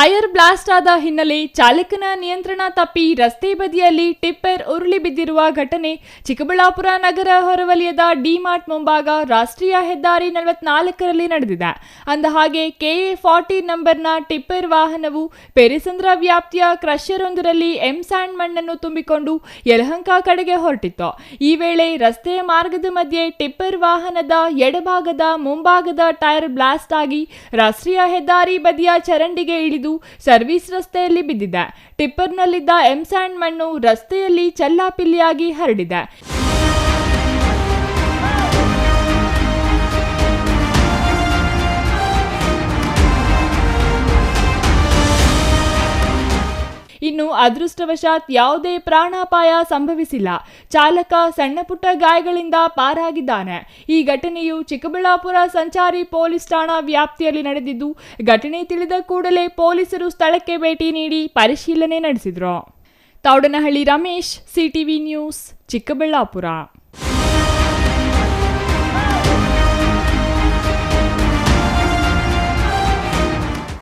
Tyre blast ಆದ ಹಿನ್ನೆಲೆ ಚಾಲಕನ ನಿಯಂತ್ರಣ ತಪ್ಪಿ ರಸ್ತೆ ಬದಿಯಲ್ಲಿ ಟಿಪ್ಪರ್ ಉರುಳಿ ಬಿದ್ದಿರುವ ಘಟನೆ ಚಿಕ್ಕಬಳ್ಳಾಪುರ ನಗರ ಹೊರವಲಯದ ಡಿಮಾರ್ಟ್ ಮುಂಭಾಗ ರಾಷ್ಟ್ರೀಯ ಹೆದ್ದಾರಿ 44ರಲ್ಲಿ ನಡೆದಿದೆ. ಅಂದಹಾಗೆ ಕೆಎ 40 ನಂಬರ್ನ ಟಿಪ್ಪರ್ ವಾಹನವು ಪೆರಿಸಂದ್ರ ವ್ಯಾಪ್ತಿಯ ಕ್ರಷರ್ವೊಂದರಲ್ಲಿ ಎಂಸ್ಯಾಂಡ್ ಮಣ್ಣನ್ನು ತುಂಬಿಕೊಂಡು ಯಲಹಂಕ ಕಡೆಗೆ ಹೊರಟಿತ್ತು. ಈ ವೇಳೆ ರಸ್ತೆಯ ಮಾರ್ಗದ ಮಧ್ಯೆ ಟಿಪ್ಪರ್ ವಾಹನದ ಎಡಭಾಗದ ಮುಂಭಾಗದ ಟೈರ್ ಬ್ಲಾಸ್ಟ್ ಆಗಿ ರಾಷ್ಟ್ರೀಯ ಹೆದ್ದಾರಿ ಬದಿಯ ಚರಂಡಿಗೆ ಇಳಿದು ಸರ್ವಿಸ್ ರಸ್ತೆಯಲ್ಲಿ ಬಿದ್ದಿದೆ. ಟಿಪ್ಪರ್ನಲ್ಲಿದ್ದ ಎಂಸ್ಯಾಂಡ್ ಮಣ್ಣು ರಸ್ತೆಯಲ್ಲಿ ಚೆಲ್ಲಾಪಿಲ್ಲಿಯಾಗಿ ಹರಡಿದೆ. ಇನ್ನು ಅದೃಷ್ಟವಶಾತ್ ಯಾವುದೇ ಪ್ರಾಣಾಪಾಯ ಸಂಭವಿಸಿಲ್ಲ. ಚಾಲಕ ಸಣ್ಣಪುಟ್ಟ ಗಾಯಗಳಿಂದ ಪಾರಾಗಿದ್ದಾನೆ. ಈ ಘಟನೆಯು ಚಿಕ್ಕಬಳ್ಳಾಪುರ ಸಂಚಾರಿ ಪೊಲೀಸ್ ಠಾಣಾ ವ್ಯಾಪ್ತಿಯಲ್ಲಿ ನಡೆದಿದ್ದು, ಘಟನೆ ತಿಳಿದ ಕೂಡಲೇ ಪೊಲೀಸರು ಸ್ಥಳಕ್ಕೆ ಭೇಟಿ ನೀಡಿ ಪರಿಶೀಲನೆ ನಡೆಸಿದರು. Thoudanahalli Ramesh, CTV news, Chikkaballapur.